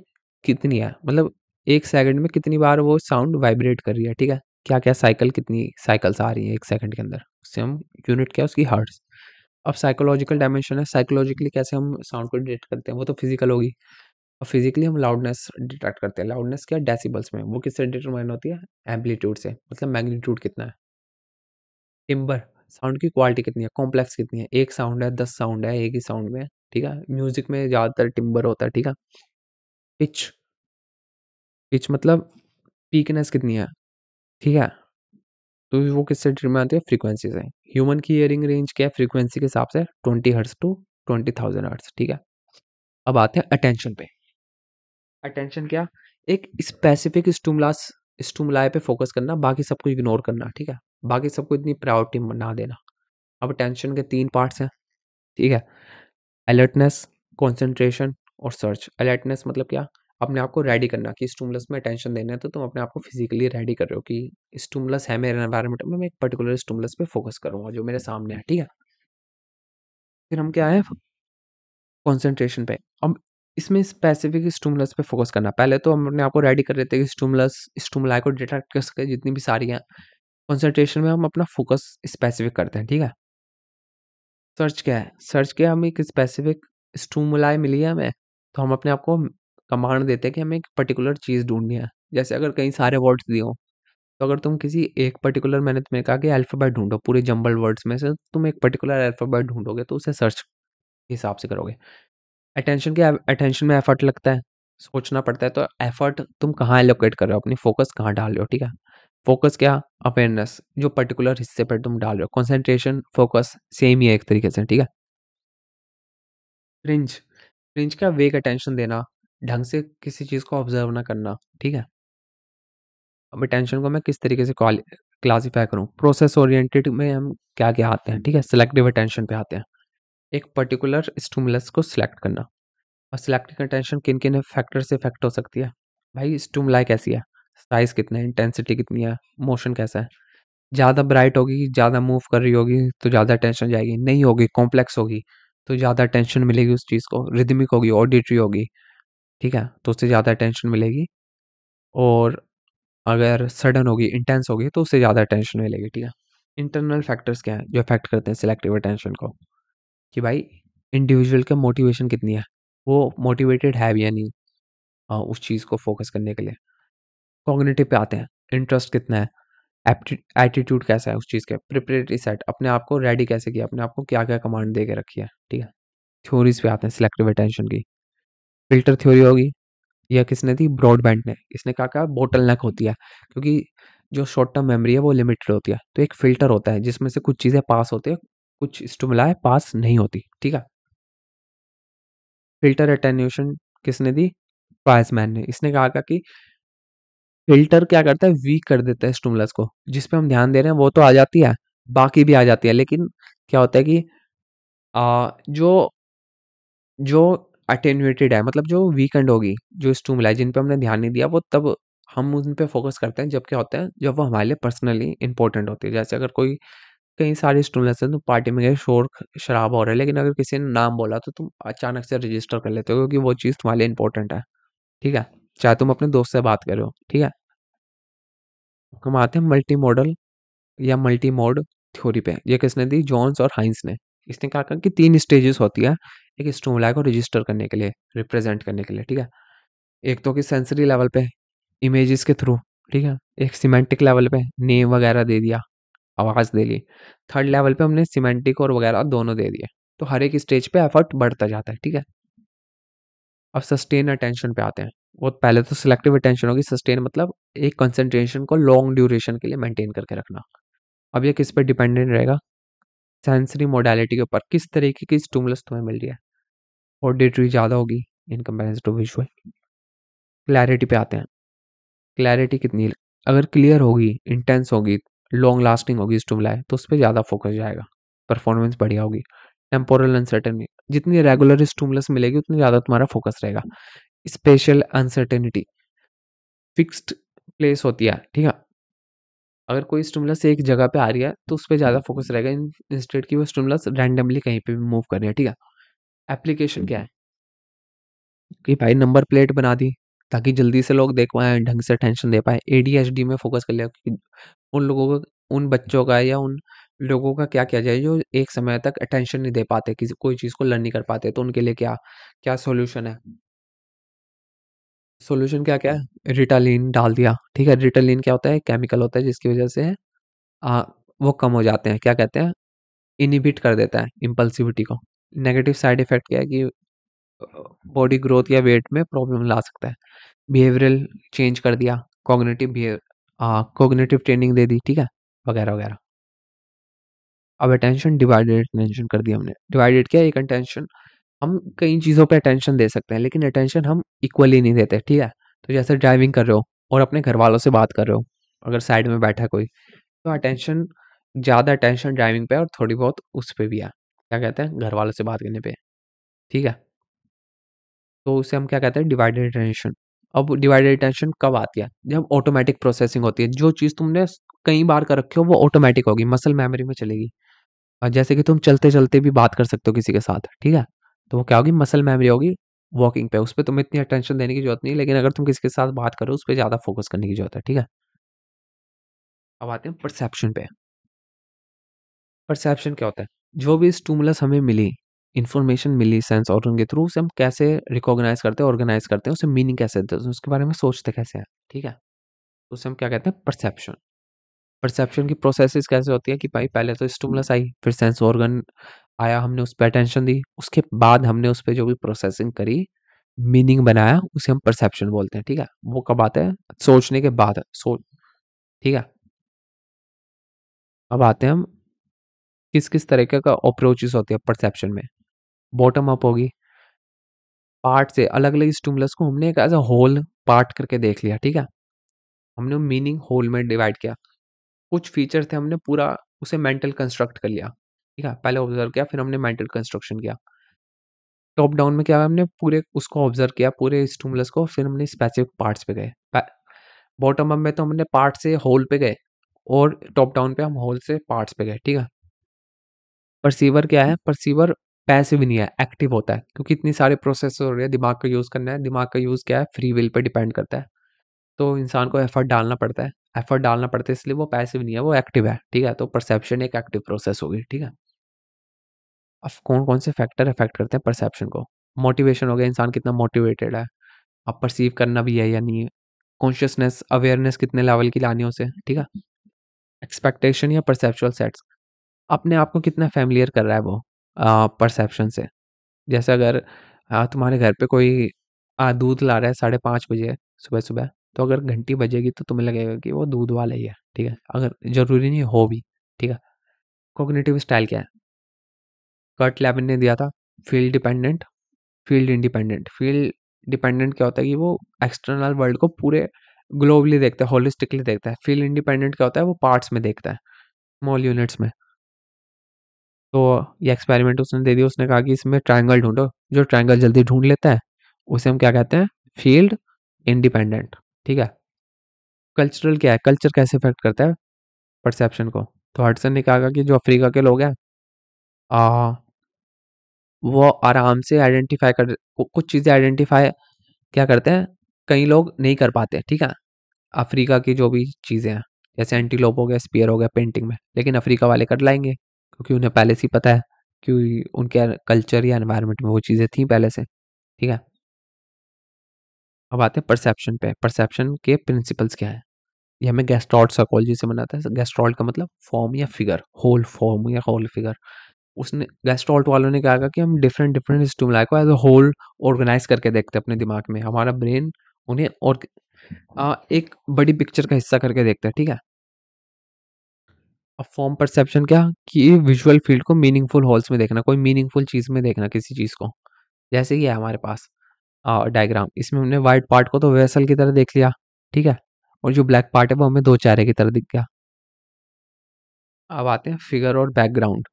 कितनी है, मतलब एक सेकंड में कितनी बार वो साउंड वाइब्रेट कर रही है, ठीक है, क्या क्या साइकिल, कितनी साइकिल्स आ रही है एक सेकंड के अंदर, उससे हम, यूनिट क्या है उसकी, हर्ट्ज। अब साइकोलॉजिकल डायमेंशन है, साइकोलॉजिकली कैसे हम साउंड को डिटेक्ट करते हैं, वो तो फिजिकल होगी। और फिजिकली हम लाउडनेस डिटेक्ट करते हैं, लाउडनेस क्या, डेसिबल्स में, वो किससे डिटरमाइन होती है, एम्पलीट्यूड से, मतलब मैग्नीट्यूड कितना है। टिम्बर, साउंड की क्वालिटी कितनी है, कॉम्प्लेक्स कितनी है, एक साउंड है, 10 साउंड है एक ही साउंड में, ठीक है, म्यूजिक में ज़्यादातर टिम्बर होता है, ठीक है। पिच, पिच मतलब पीकनेस कितनी है, ठीक है, तो वो किससे डिटरमाइन होती है, फ्रीक्वेंसी से। ह्यूमन की हियरिंग रेंज क्या है फ्रीक्वेंसी के हिसाब से, 20 हर्ट्ज टू 20,000 हर्ट्ज, ठीक है। अब आते हैं अटेंशन पे। अटेंशन क्या, एक स्पेसिफिक स्टुमुलाई पे फोकस करना, बाकी सबको इग्नोर करना, ठीक है, बाकी सबको इतनी प्रायोरिटी ना देना। अब अटेंशन के 3 पार्ट्स हैं, ठीक है, अलर्टनेस, कंसंट्रेशन और सर्च। अलर्टनेस मतलब क्या, अपने आप को रेडी करना कि स्टिमुलस में अटेंशन देना है, तो तुम अपने आप को फिजिकली रेडी कर रहे हो कि स्टिमुलस है मेरे एनवायरनमेंट में, मैं एक पर्टिकुलर स्टिमुलस पे फोकस करूंगा जो मेरे सामने है, ठीक है। फिर हम क्या है, कंसंट्रेशन पे। अब इसमें स्पेसिफिक स्टिमुलस पे फोकस करना, पहले तो हम अपने आप को रेडी कर लेते हैं कि स्टिमुलाई को डिटेक्ट कर सके जितनी भी सारी हैं। कंसंट्रेशन में हम अपना फोकस स्पेसिफिक करते हैं, ठीक है। सर्च क्या है, सर्च क्या, हम एक स्पेसिफिक स्टिमुलाई मिली है हमें, तो हम अपने आप को कमांड देते हैं कि हमें एक पर्टिकुलर चीज़ ढूँढनी है। जैसे अगर कई सारे वर्ड्स दिए हों, तो अगर तुम किसी एक पर्टिकुलर, मैंने तुम्हें कहा कि अल्फ़ाबेट ढूँढो, पूरे जम्बल्ड वर्ड्स में से तुम एक पर्टिकुलर अल्फ़ाबेट ढूँढोगे, तो उसे सर्च के हिसाब से करोगे। अटेंशन में एफर्ट लगता है, सोचना पड़ता है, तो एफर्ट तुम कहाँ एलोकेट कर रहे हो, अपनी फ़ोकस कहाँ डाल रहे हो, ठीक है। फ़ोकस क्या, अवेयरनेस, जो पर्टिकुलर हिस्से पर तुम डाल रहे हो। कंसंट्रेशन, फ़ोकस सेम ही है एक तरीके से, ठीक है। फ्रिंज, फ्रिंज का वेग अटेंशन देना, ढंग से किसी चीज़ को ऑब्जर्व ना करना, ठीक है। अब अटेंशन को मैं किस तरीके से क्लासिफाई करूँ, प्रोसेस ओरिएंटेड में हम क्या क्या आते हैं, ठीक है, सिलेक्टिव अटेंशन पे आते हैं। एक पर्टिकुलर स्टिमुलस को सिलेक्ट करना, और सिलेक्टिव अटेंशन किन किन फैक्टर से इफेक्ट हो सकती है, भाई स्टिमुलाई कैसी है, साइज कितना है, इंटेंसिटी कितनी है, मोशन कैसा है। ज़्यादा ब्राइट होगी, ज़्यादा मूव कर रही होगी तो ज़्यादा अटेंशन जाएगी, नहीं होगी कॉम्प्लेक्स होगी तो ज़्यादा अटेंशन मिलेगी उस चीज़ को, रिदमिक होगी, ऑडिटरी होगी, ठीक है, तो उससे ज़्यादा अटेंशन मिलेगी। और अगर सडन होगी, इंटेंस होगी, तो उससे ज़्यादा अटेंशन मिलेगी, ठीक है। इंटरनल फैक्टर्स क्या हैं जो अफेक्ट करते हैं सिलेक्टिव अटेंशन को, कि भाई इंडिविजुअल का मोटिवेशन कितनी है, वो मोटिवेटेड है भी या नहीं, उस चीज़ को फोकस करने के लिए। कॉग्निटिव पे आते हैं, इंटरेस्ट कितना है, एटीट्यूड कैसा है उस चीज़ का, प्रिपरेटरी सेट, अपने आप को रेडी कैसे किया, अपने आप को क्या क्या कमांड दे के रखी है, ठीक है। थ्योरीज पे आते हैं सिलेक्टिव अटेंशन की, फिल्टर थ्योरी होगी, या किसने दी, ब्रॉडबैंड ने, इसने कहा क्या, बोटल नेक होती है, क्योंकि जो शॉर्ट टर्म मेमोरी है वो लिमिटेड होती है, तो एक फिल्टर होता है जिसमें से कुछ चीज़ें पास होती है, कुछ स्टिमुलाई पास नहीं होती, ठीक है। फिल्टर अटेन्यूएशन किसने दी, वाइजमैन ने, इसने कहा था कि फिल्टर क्या करता है, वीक कर देता है स्टिमुलस को, जिस पे हम ध्यान दे रहे हैं वो तो आ जाती है, बाकी भी आ जाती है, लेकिन क्या होता है कि जो जो अटेन्यूएटेड है, मतलब जो वीकेंड होगी, जो स्टिमुलाई जिन पे हमने ध्यान नहीं दिया, वो तब हम उन पे फोकस करते हैं जब क्या होता है, जब वो हमारे लिए पर्सनली इंपॉर्टेंट होती है। जैसे अगर कोई कई सारे स्टूडेंट्स हैं, तुम पार्टी में गए, शोर शराबा हो रहा है, लेकिन अगर किसी ने नाम बोला तो तुम अचानक से रजिस्टर कर लेते हो, क्योंकि वो चीज़ तुम्हारे लिए इंपॉर्टेंट है। ठीक है, चाहे तुम अपने दोस्त से बात कर रहे हो। ठीक है, हम आते हैं मल्टी मॉडल या मल्टी मोड थ्योरी पे। ये किसने दी? जॉन्स और हाइंस ने। इसने कहा कि तीन स्टेजेस होती है एक स्टिमुलाई को रजिस्टर करने के लिए, रिप्रेजेंट करने के लिए। ठीक है, एक तो कि सेंसरी लेवल पे इमेजेस के थ्रू। ठीक है, एक सिमेंटिक लेवल पे नेम वगैरह दे दिया, आवाज़ दे ली। थर्ड लेवल पे हमने सिमेंटिक और वगैरह दोनों दे दिए। तो हर एक स्टेज पे एफर्ट बढ़ता जाता है। ठीक है, अब सस्टेन अटेंशन पे आते हैं। वो पहले तो सिलेक्टिव अटेंशन होगी, सस्टेन मतलब एक कंसंट्रेशन को लॉन्ग ड्यूरेशन के लिए मेंटेन करके रखना। अब ये किस पे डिपेंडेंट रहेगा? सेंसरी मोडालिटी के ऊपर, किस तरीके की स्टिमुलस तुम्हें मिल रही है। ऑडिटरी ज़्यादा होगी in comparison to visual. Clarity पे आते हैं, क्लैरिटी कितनी है? अगर क्लियर होगी, इंटेंस होगी, लॉन्ग लास्टिंग होगी स्टिमुलाई, तो उस पर ज़्यादा फोकस जाएगा, परफॉर्मेंस बढ़िया होगी। टेम्पोरल अनसर्टेनिटी, जितनी रेगुलर स्टिमुलस मिलेगी उतनी ज़्यादा तुम्हारा फोकस रहेगा। स्पेशल अनसर्टेनिटी, फिक्स्ड प्लेस होती है। ठीक है, अगर कोई स्टिमुलस एक जगह पे आ रही है तो उस पर ज़्यादा फोकस रहेगा, इंस्टेड की वो स्टिमुलस रैंडमली कहीं पे भी मूव कर रही है। ठीक है, एप्लीकेशन क्या है कि भाई नंबर प्लेट बना दी ताकि जल्दी से लोग देख पाएँ, ढंग से अटेंशन दे पाएँ। एडीएचडी में फोकस कर लिया कि उन लोगों को, उन बच्चों का या उन लोगों का क्या किया जाए जो एक समय तक अटेंशन नहीं दे पाते, किसी कोई चीज़ को लर्न नहीं कर पाते, तो उनके लिए क्या क्या सॉल्यूशन है? सॉल्यूशन क्या-क्या है? रिटालिन डाल दिया। ठीक है, रिटालिन क्या होता है? केमिकल होता है जिसकी वजह से अ, वो कम हो जाते हैं, क्या कहते हैं? इन्हिबिट कर देता है इम्पल्सिविटी को। नेगेटिव साइड इफेक्ट क्या है कि बॉडी ग्रोथ या वेट में प्रॉब्लम ला सकता है। बिहेवियरल चेंज कर दिया, कॉग्निटिव ट्रेनिंग दे दी। ठीक है, वगैरह वगैरह। अब अटेंशन डिवाइडेड अटेंशन कर दिया हमने। डिवाइडेड क्या है? एक अटेंशन हम कई चीज़ों पे अटेंशन दे सकते हैं, लेकिन अटेंशन हम इक्वली नहीं देते। ठीक है, तो जैसे ड्राइविंग कर रहे हो और अपने घर वालों से बात कर रहे हो, अगर साइड में बैठा है कोई, तो अटेंशन, ज़्यादा अटेंशन ड्राइविंग पे और थोड़ी बहुत उस पे भी है, क्या कहते हैं, घर वालों से बात करने पे। ठीक है, तो उसे हम क्या कहते हैं? Divided attention. अब डिवाइडेड अटेंशन कब आती है? जब ऑटोमेटिक प्रोसेसिंग होती है। जो चीज़ तुमने कई बार कर रखी हो वो ऑटोमेटिक होगी, मसल मेमोरी में चलेगी। जैसे कि तुम चलते-चलते भी बात कर सकते हो किसी के साथ। ठीक है, तो वो क्या होगी? मसल मेमोरी होगी वॉकिंग पे, उस पे तुम्हें इतनी अटेंशन देने की ज़रूरत नहीं है, लेकिन अगर तुम किसी के साथ बात करो उस पे ज़्यादा फोकस करने की ज़रूरत है। ठीक है, अब आते हैं परसेप्शन पे। परसेप्शन क्या होता है? जो भी स्टिमुलस हमें मिली, इन्फॉर्मेशन मिली सेंस ऑर्गन के थ्रू, उसे हम कैसे रिकॉग्नाइज़ करते हैं, ऑर्गेनाइज़ करते हैं, उसे मीनिंग कैसे देते हैं, उसके बारे में सोचते कैसे हैं। ठीक है, तो उसे हम क्या कहते हैं? परसेप्शन। परसेप्शन की प्रोसेसेस कैसे होती है कि भाई पहले तो स्टिमुलस आई, फिर सेंस ऑर्गन आया, हमने उस पे अटेंशन दी, उसके बाद हमने उस पे जो भी प्रोसेसिंग करी, मीनिंग बनाया, उसे हम परसेप्शन बोलते हैं। ठीक है, वो कब आता है? सोचने के बाद। ठीक है, अब आते हैं हम किस किस तरीके का अप्रोचेस होती है परसेप्शन में। बॉटम अप होगी, पार्ट से अलग अलग स्टिमुलस को हमने एक एज अ होल पार्ट करके देख लिया। ठीक है, हमने मीनिंग होल में डिवाइड किया। कुछ फीचर थे, हमने पूरा उसे मेंटल कंस्ट्रक्ट कर लिया। ठीक है, पहले ऑब्जर्व किया, फिर हमने मेंटल कंस्ट्रक्शन किया। टॉप डाउन में क्या है? हमने पूरे उसको ऑब्जर्व किया, पूरे स्टिमुलस को, फिर हमने स्पेसिफिक पार्ट्स पे गए। बॉटम अप में तो हमने पार्ट से होल पे गए, और टॉप डाउन पे हम होल से पार्ट्स पे गए। ठीक है, परसीवर क्या है? परसीवर पैसिव नहीं है, एक्टिव होता है, क्योंकि इतनी सारे प्रोसेस हो रही है, दिमाग का यूज़ करना है। दिमाग का यूज़ क्या है? फ्री विल पे डिपेंड करता है, तो इंसान को एफर्ट डालना पड़ता है। एफर्ट डालना पड़ता है, इसलिए वो पैसिव नहीं है, वो एक्टिव है। ठीक है, तो परसेप्शन एक एक्टिव प्रोसेस होगी। ठीक है, अब कौन-कौन से फैक्टर अफेक्ट करते हैं परसेप्शन को? मोटिवेशन हो गया, इंसान कितना मोटिवेटेड है, अब परसीव करना भी है या नहीं है। कॉन्शियसनेस, अवेयरनेस कितने लेवल की लानी है उसे। ठीक है, एक्सपेक्टेशन या परसेप्चुअल सेट्स, अपने आप को कितना फ़ैमिलियर कर रहा है वो परसेप्शन से। जैसे अगर तुम्हारे घर पे कोई दूध ला रहा है 5:30 बजे सुबह-सुबह, तो अगर घंटी बजेगी तो तुम्हें लगेगा कि वो दूध वाला ही है। ठीक है, अगर ज़रूरी नहीं हो भी। ठीक है, कॉग्निटिव स्टाइल क्या है? कर्ट लेविन ने दिया था, field dependent, field independent. Field dependent क्या होता है कि वो एक्सटर्नल वर्ल्ड को पूरे ग्लोबली देखता है, होलिस्टिकली देखता है। फील्ड इंडिपेंडेंट क्या होता है? वो पार्ट्स में देखता है, स्मॉल यूनिट्स में। तो ये एक्सपेरिमेंट उसने दे दिया, उसने कहा कि इसमें ट्रायंगल ढूंढो, जो ट्रायंगल जल्दी ढूंढ लेता है उसे हम क्या कहते हैं? Field independent. ठीक है, कल्चरल क्या है? कल्चर कैसे इफेक्ट करता है परसेप्शन को? तो हडसन ने कहा कि जो अफ्रीका के लोग हैं आ, वो आराम से आइडेंटिफाई कर कुछ चीज़ें आइडेंटिफाई क्या करते हैं, कई लोग नहीं कर पाते, ठीक है, अफ्रीका की जो भी चीज़ें हैं, जैसे एंटीलोप हो गया, स्पीयर हो गया पेंटिंग में, लेकिन अफ्रीका वाले कर लाएंगे क्योंकि उन्हें पहले से ही पता है, क्योंकि उनके कल्चर या एनवायरनमेंट में वो चीज़ें थी पहले से, ठीक है। अब आते हैं परसेप्शन पे। परसेप्शन के प्रिंसिपल्स क्या है? ये हमें गेस्टॉल्ट साइकोलॉजी से बनाता है। गेस्टॉल्ट का मतलब फॉर्म या फिगर, होल फॉर्म या होल फिगर। उसने गेस्टॉल्ट वालों ने कहा कि हम डिफरेंट डिफरेंट स्टिमुलाई को एज अ होल ऑर्गेनाइज करके देखते हैं अपने दिमाग में। हमारा ब्रेन उन्हें और एक बड़ी पिक्चर का हिस्सा करके देखता है, ठीक है। अब फॉर्म परसेप्शन क्या, कि विजुअल फील्ड को मीनिंगफुल होल्स में देखना, कोई मीनिंगफुल चीज में देखना किसी चीज को। जैसे ये है हमारे पास डायग्राम, इसमें हमने व्हाइट पार्ट को तो वेसल की तरह देख लिया, ठीक है, और जो ब्लैक पार्ट है वो हमें दो चेहरे की तरह दिख गया। अब आते हैं फिगर और बैकग्राउंड,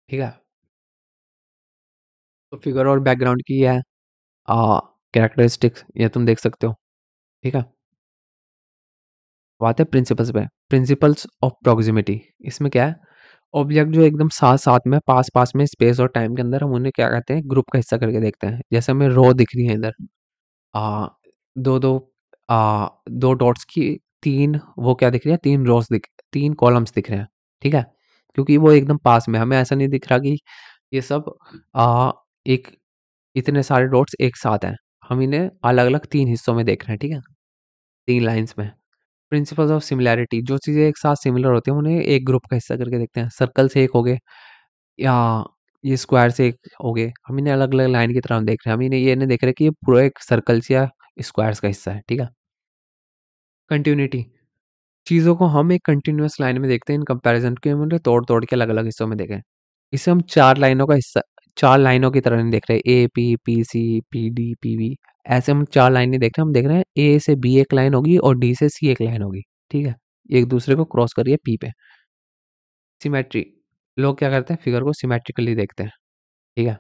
ठीक है। तो फिगर और बैकग्राउंड की है कैरेक्टरिस्टिक्स, ये तुम देख सकते हो, ठीक है। अब आते हैं प्रिंसिपल्स पे। प्रिंसिपल्स ऑफ प्रोक्सिमिटी, इसमें क्या है, ऑब्जेक्ट जो एकदम साथ साथ में पास पास में स्पेस और टाइम के अंदर, हम उन्हें क्या कहते हैं, ग्रुप का हिस्सा करके देखते हैं। जैसे हमें रो दिख रही है इधर, आ, दो दो दो डॉट्स की तीन, वो क्या दिख रही है, तीन रोज दिख, तीन कॉलम्स दिख रहे हैं, ठीक है, क्योंकि वो एकदम पास में, हमें ऐसा नहीं दिख रहा कि ये सब एक इतने सारे डॉट्स एक साथ हैं। हम इन्हें अलग अलग तीन हिस्सों में देख रहे हैं, ठीक है, तीन लाइंस में। प्रिंसिपल्स ऑफ सिमिलैरिटी, जो चीज़ें एक साथ सिमिलर होती हैं उन्हें एक ग्रुप का हिस्सा करके देखते हैं। सर्कल से एक हो गए, या ये स्क्वायर से एक हो गए, हम इन्हें अलग अलग लाइन की तरह देख रहे हैं। हम इन्हें ये नहीं देख रहे कि ये पूरा एक सर्कल्स या स्क्वायर्स का हिस्सा है, ठीक है। कंटिन्यूटी, चीज़ों को हम एक कंटिन्यूअस लाइन में देखते हैं इन कंपैरिजन के, हम उन्हें तोड़ तोड़ के अलग अलग हिस्सों में देखें। इसे हम चार लाइनों का हिस्सा, चार लाइनों की तरह नहीं देख रहे, A P P C P D P V, ऐसे हम चार लाइन नहीं देख रहे, हम देख रहे हैं ए से बी एक लाइन होगी और डी से सी एक लाइन होगी, ठीक है, एक दूसरे को क्रॉस करिए पी पे। सिमेट्री, लोग क्या करते हैं, फिगर को सिमेट्रिकली देखते हैं, ठीक है।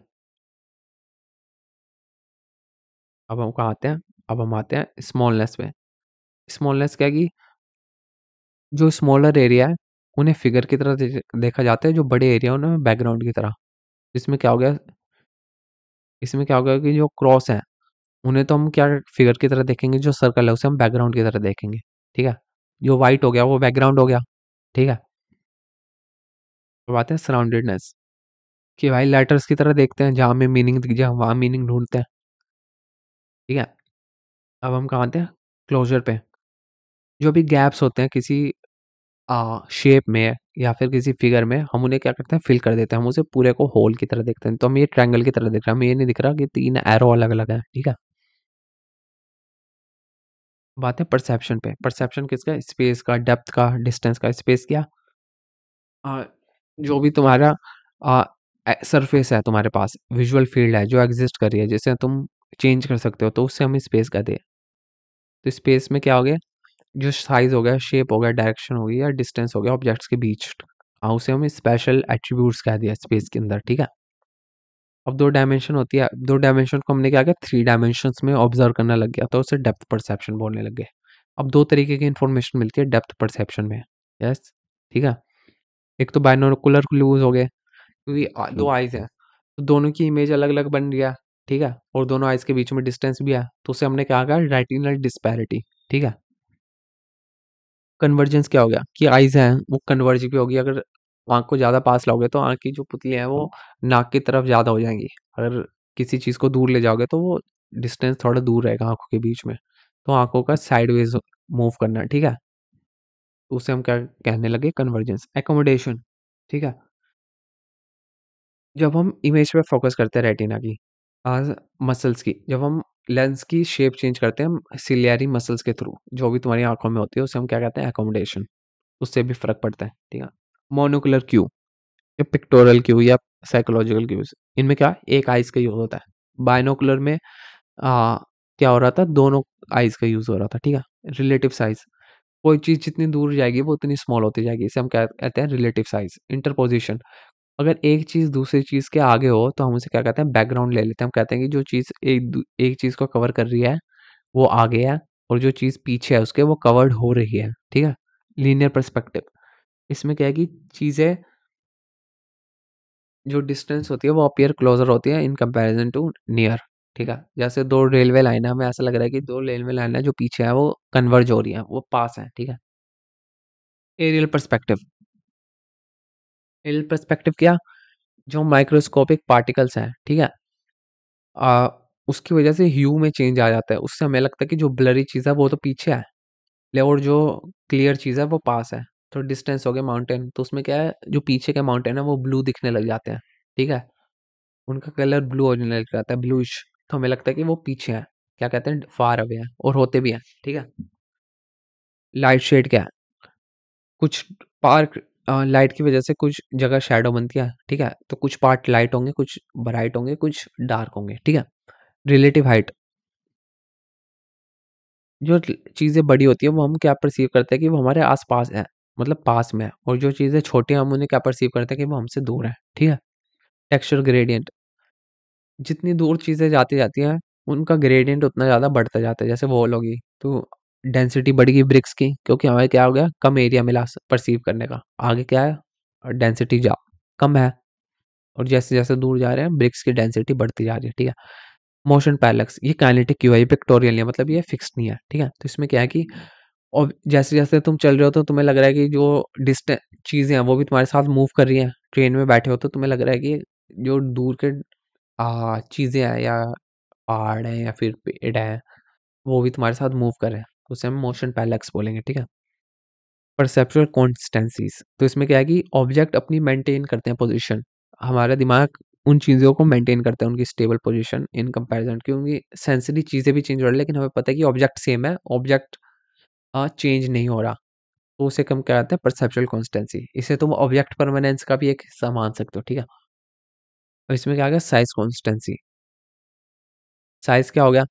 अब हम कहाँ आते हैं, अब हम आते हैं स्मॉलनेस पे। स्मॉलनेस क्या है कि जो स्मॉलर एरिया है उन्हें फिगर की तरह देखा जाता है, जो बड़े एरिया उन्हें बैकग्राउंड की तरह। इसमें क्या हो गया, इसमें क्या होगा कि जो क्रॉस है उन्हें तो हम क्या फिगर की तरह देखेंगे, जो सर्कल है उसे हम बैकग्राउंड की तरह देखेंगे, ठीक है। जो वाइट हो गया वो बैकग्राउंड हो गया, ठीक है। अब आते हैं सराउंडेडनेस, कि भाई लेटर्स की तरह देखते हैं, जहाँ हमें मीनिंग दिख जाए वहाँ मीनिंग ढूंढते हैं, ठीक है। अब हम कहाँ आते हैं, क्लोजर पे। जो भी गैप्स होते हैं किसी शेप में या फिर किसी फिगर में, हम उन्हें क्या करते हैं, फिल कर देते हैं, हम उसे पूरे को होल की तरह देखते हैं। तो हम ये ट्रायंगल की तरह देख रहे हैं, हमें ये नहीं दिख रहा कि तीन एरो अलग अलग है, ठीक है। बात है परसेप्शन पे। परसेप्शन किसका, स्पेस का, डेप्थ का, डिस्टेंस का। स्पेस क्या, अ, जो भी तुम्हारा सरफेस है, तुम्हारे पास विजुअल फील्ड है जो एग्जिस्ट कर रही है, जिसे तुम चेंज कर सकते हो, तो उससे हम स्पेस कहते हैं। तो स्पेस में क्या हो गया, जो साइज हो गया, शेप हो गया, डायरेक्शन हो गई, या डिस्टेंस हो गया ऑब्जेक्ट्स के बीच, उसे हम स्पेशल एट्रीब्यूट्स कह दिया स्पेस के अंदर, ठीक है। अब दो डायमेंशन होती है, दो डायमेंशन को हमने क्या किया, थ्री डायमेंशंस में ऑब्जर्व करना लग गया, तो उसे डेप्थ परसेप्शन बोलने लग गए। अब दो तरीके की इंफॉर्मेशन मिलती है डेप्थ परसेप्शन में, यस, ठीक है। एक तो बाइनोकुलर क्लूज हो गए, क्योंकि दो आइज हैं तो दोनों की इमेज अलग अलग बन रही है, ठीक है, और दोनों आइज के बीच में डिस्टेंस भी है, तो उसे हमने क्या कहा, रेटिनल डिस्पैरिटी, ठीक है। कन्वर्जेंस क्या हो गया, कि आइज हैं वो कन्वर्ज भी होगी, अगर आंख को ज़्यादा पास लाओगे तो आंख की जो पुतली है वो नाक की तरफ ज़्यादा हो जाएंगी, अगर किसी चीज़ को दूर ले जाओगे तो वो डिस्टेंस थोड़ा दूर रहेगा आंखों के बीच में, तो आंखों का साइडवेज मूव करना, ठीक है, तो उसे हम क्या कहने लगे, कन्वर्जेंस। एकोमोडेशन, ठीक है, जब हम इमेज पे फोकस करते हैं रेटिना की, आज मसल्स की, जब हम लेंस की शेप चेंज करते हैं सिलियरी मसल्स के थ्रू, जो भी तुम्हारी आंखों में होती है उसे हम क्या कहते हैं, एकोमोडेशन, उससे भी फर्क पड़ता है, ठीक है। मोनोकुलर क्यू या पिक्टोरल क्यू या साइकोलॉजिकल क्यूज, इनमें क्या एक आइज का यूज होता है। बाइनोकुलर में क्या हो रहा था, दोनों आइज का यूज हो रहा था, ठीक है। रिलेटिव साइज, कोई चीज जितनी दूर जाएगी वो उतनी स्मॉल होती जाएगी, इसे हम क्या कहते हैं, रिलेटिव साइज। इंटरपोजिशन, अगर एक चीज दूसरी चीज के आगे हो तो हम उसे क्या कहते हैं, बैकग्राउंड ले लेते हैं। हम कहते हैं कि जो चीज एक चीज को कवर कर रही है वो आगे है, और जो चीज पीछे है उसके वो कवर्ड हो रही है, ठीक है। लीनियर पर्सपेक्टिव, इसमें क्या है कि चीज़ें जो डिस्टेंस होती है वो अपीयर क्लोजर होती है इन कंपैरिजन टू नियर। ठीक है, जैसे दो रेलवे लाइन है, हमें ऐसा लग रहा है कि दो रेलवे लाइन है जो पीछे है वो कन्वर्ज हो रही है, वो पास है। ठीक है, एरियल पर्सपेक्टिव। एरियल पर्सपेक्टिव क्या, जो माइक्रोस्कोपिक पार्टिकल्स हैं, ठीक है, आ, उसकी वजह से ह्यू में चेंज आ जाता है, उससे हमें लगता है कि जो ब्लरी चीज़ है वो तो पीछे है, और जो क्लियर चीज़ है वो पास है। तो डिस्टेंस हो गया माउंटेन, तो उसमें क्या है, जो पीछे के माउंटेन है वो ब्लू दिखने लग जाते हैं। ठीक है, उनका कलर ब्लू होने लग जाता है, ब्लूइश, तो हमें लगता है कि वो पीछे है, क्या कहते हैं, फार अवे है, और होते भी हैं। ठीक है, लाइट शेड क्या है, कुछ पार्क लाइट की वजह से कुछ जगह शैडो बनती है। ठीक है, तो कुछ पार्ट लाइट होंगे, कुछ ब्राइट होंगे, कुछ डार्क होंगे। ठीक है, रिलेटिव हाइट, जो चीज़ें बड़ी होती है वो हम क्या परसीव करते हैं कि वो हमारे आसपास है, मतलब पास में है, और जो चीज़ें छोटी हैं हम उन्हें क्या परसीव करते हैं कि वो हमसे दूर है। ठीक है, टेक्सचर ग्रेडियंट, जितनी दूर चीज़ें जाती जाती हैं उनका ग्रेडियंट उतना ज़्यादा बढ़ता जाता है। जैसे वॉल होगी तो डेंसिटी बढ़ेगी ब्रिक्स की, क्योंकि हमें क्या हो गया, कम एरिया मिला परसीव करने का, आगे क्या है, डेंसिटी जा कम है, और जैसे जैसे दूर जा रहे हैं ब्रिक्स की डेंसिटी बढ़ती जा रही है। ठीक है, मोशन पैरेलक्स, ये काइनेटिक क्यू है, ये पिक्टोरियल नहीं है, मतलब ये फिक्स नहीं है। ठीक है, तो इसमें क्या है कि और जैसे जैसे तुम चल रहे हो तो तुम्हें लग रहा है कि जो डिस्टेंस चीज़ें हैं वो भी तुम्हारे साथ मूव कर रही हैं, ट्रेन में बैठे हो तो तुम्हें लग रहा है कि जो दूर के चीज़ें हैं, या पहाड़ हैं, या फिर पेड़ हैं, वो भी तुम्हारे साथ मूव कर रहे हैं, तो उसे हम मोशन पैरेलक्स बोलेंगे। ठीक है, परसेप्चुअल कॉन्सिस्टेंसीज, तो इसमें क्या है कि ऑब्जेक्ट अपनी मेंटेन करते हैं पोजीशन, हमारा दिमाग उन चीज़ों को मेंटेन करता है, उनकी स्टेबल पोजीशन इन कंपैरिजन, क्योंकि सेंसरी चीज़ें भी चेंज हो रही है, लेकिन हमें पता है कि ऑब्जेक्ट सेम है, ऑब्जेक्ट चेंज नहीं हो रहा, तो उसे कम क्या कहते हैं, परसेप्चुअल कॉन्सिस्टेंसी। इसे तुम ऑब्जेक्ट परमानेंस का भी एक हिस्सा मान सकते हो। ठीक है, और इसमें क्या आ गया, साइज कॉन्सिस्टेंसी। साइज क्या हो गया,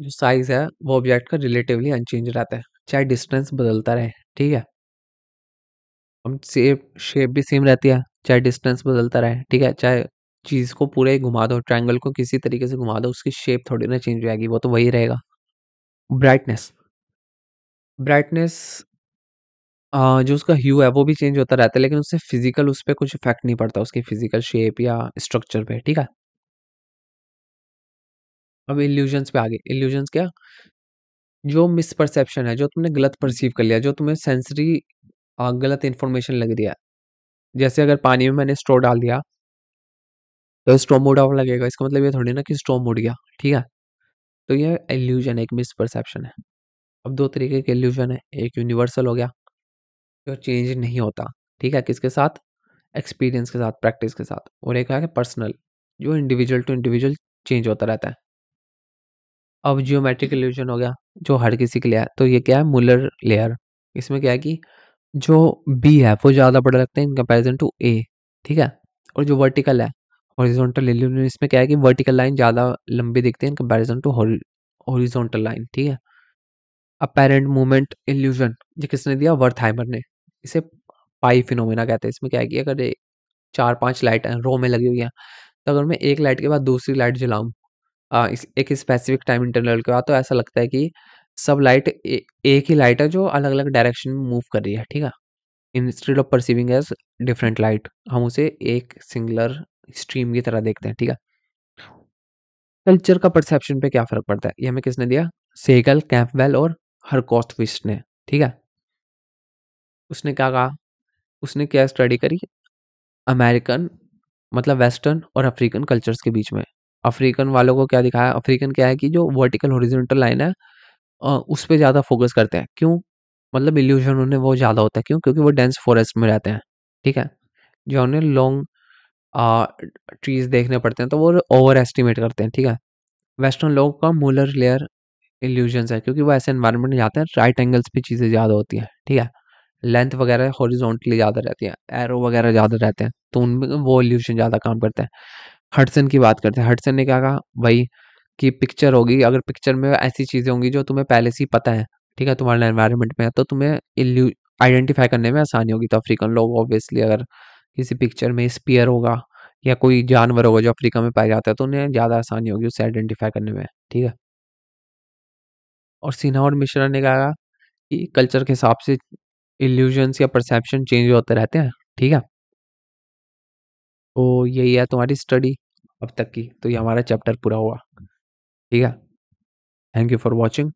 जो साइज है वो ऑब्जेक्ट का रिलेटिवली अनचेंज रहता है, चाहे डिस्टेंस बदलता रहे। ठीक है, हम शेप शेप भी सेम रहती है, चाहे डिस्टेंस बदलता रहे। ठीक है, चाहे चीज़ को पूरे ही घुमा दो, ट्रायंगल को किसी तरीके से घुमा दो, उसकी शेप थोड़ी ना चेंज हो जाएगी, वो तो वही रहेगा। ब्राइटनेस, ब्राइटनेस जो उसका ह्यू है वो भी चेंज होता रहता है, लेकिन उससे फिजिकल उस पे कुछ इफेक्ट नहीं पड़ता, उसकी फिजिकल शेप या स्ट्रक्चर पे। ठीक है, अब इल्यूजन्स पे आ गए। इल्यूजन्स क्या, जो मिसपरसेप्शन है, जो तुमने गलत परसीव कर लिया, जो तुम्हें सेंसरी गलत इन्फॉर्मेशन लग रही है। जैसे अगर पानी में मैंने स्ट्रॉ डाल दिया तो स्ट्रॉ मुड़ा हुआ लगेगा, इसका मतलब ये थोड़ी ना कि स्ट्रॉ मुड़ गया। ठीक है, तो ये इल्यूजन है, एक मिसपरसेप्शन है। अब दो तरीके के इल्यूजन है, एक यूनिवर्सल हो गया जो चेंज नहीं होता। ठीक है, किसके साथ, एक्सपीरियंस के साथ, प्रैक्टिस के साथ, और एक है पर्सनल, जो इंडिविजुअल टू इंडिविजुअल चेंज होता रहता है। अब जियोमेट्रिक इल्यूजन हो गया, जो हर किसी के लिए है, तो ये क्या है, मुलर लेयर। इसमें क्या है कि जो बी है वो ज़्यादा बड़ा लगता है इन कंपैरिजन टू ए। ठीक है, और जो वर्टिकल है, हॉरिजॉन्टल इल्यूजन, इसमें क्या है कि वर्टिकल लाइन ज़्यादा लंबी दिखती है in comparison to horizontal line. ठीक है, अपेरेंट मूवमेंट इल्यूजन, ये किसने दिया, वर्थहाइमर ने। इसे पाई फिनोमेना कहते हैं। इसमें क्या है कि अगर 4-5 लाइट रो में लगी हुई है, तो अगर मैं एक लाइट के बाद दूसरी लाइट जलाऊं एक स्पेसिफिक टाइम इंटरवल के बाद, तो ऐसा लगता है कि सब लाइट एक ही लाइट है जो अलग अलग डायरेक्शन में मूव कर रही है। ठीक है, instead of perceiving as different light, हम उसे एक सिंगुलर स्ट्रीम की तरह देखते हैं। ठीक है, कल्चर का परसेप्शन पे क्या फर्क पड़ता है, ये हमें किसने दिया, सेगल, कैंपबेल और हरकोस्टविस्ट ने। ठीक है, उसने क्या कहा, उसने क्या स्टडी करी, अमेरिकन, मतलब वेस्टर्न और अफ्रीकन कल्चर्स के बीच में। अफ्रीकन वालों को क्या दिखाया, अफ्रीकन क्या है कि जो वर्टिकल हॉरिजॉन्टल लाइन है उस पे ज़्यादा फ़ोकस करते हैं। क्यों? मतलब इल्यूज़न उन्हें वो ज़्यादा होता है। क्यों? क्योंकि वो डेंस फ़ॉरेस्ट में रहते हैं। ठीक है? जो उन्हें लॉन्ग अ, ट्रीज़ देखने पड़ते हैं, तो वो ओवर एस्टिमेट करते हैं। ठीक है? वेस्टर्न लोगों का मोलर लेयर इल्यूजन्स है, क्योंकि वो ऐसे एनवायरनमेंट में जाते हैं, राइट एंगल्स पे चीज़ें ज़्यादा होती हैं। ठीक है? लेंथ वगैरह हॉरिजॉन्टली ज़्यादा रहती है, एरो वगैरह ज़्यादा रहते हैं, तो उनमें वो इल्यूशन ज़्यादा काम करता है। हडसन की बात करते हैं। हडसन ने क्या कहा? वही कि पिक्चर होगी, अगर पिक्चर में ऐसी चीज़ें होंगी जो तुम्हें पहले से ही पता है, ठीक है, तुम्हारे एनवायरनमेंट में है, तो तुम्हें आइडेंटिफाई करने में आसानी होगी। तो अफ्रीकन लोग ऑब्वियसली अगर किसी पिक्चर में स्पीयर होगा या कोई जानवर होगा जो अफ्रीका में पाया जाता है, तो उन्हें ज़्यादा आसानी होगी उसे आइडेंटिफाई करने में। ठीक है, और सिन्हा और मिश्रा ने कहा कि कल्चर के हिसाब से इल्यूजन्स या परसेप्शन चेंज होते रहते हैं, ठीक है? तो यही है तुम्हारी स्टडी अब तक की, तो ये हमारा चैप्टर पूरा हुआ, ठीक है? Thank you for watching.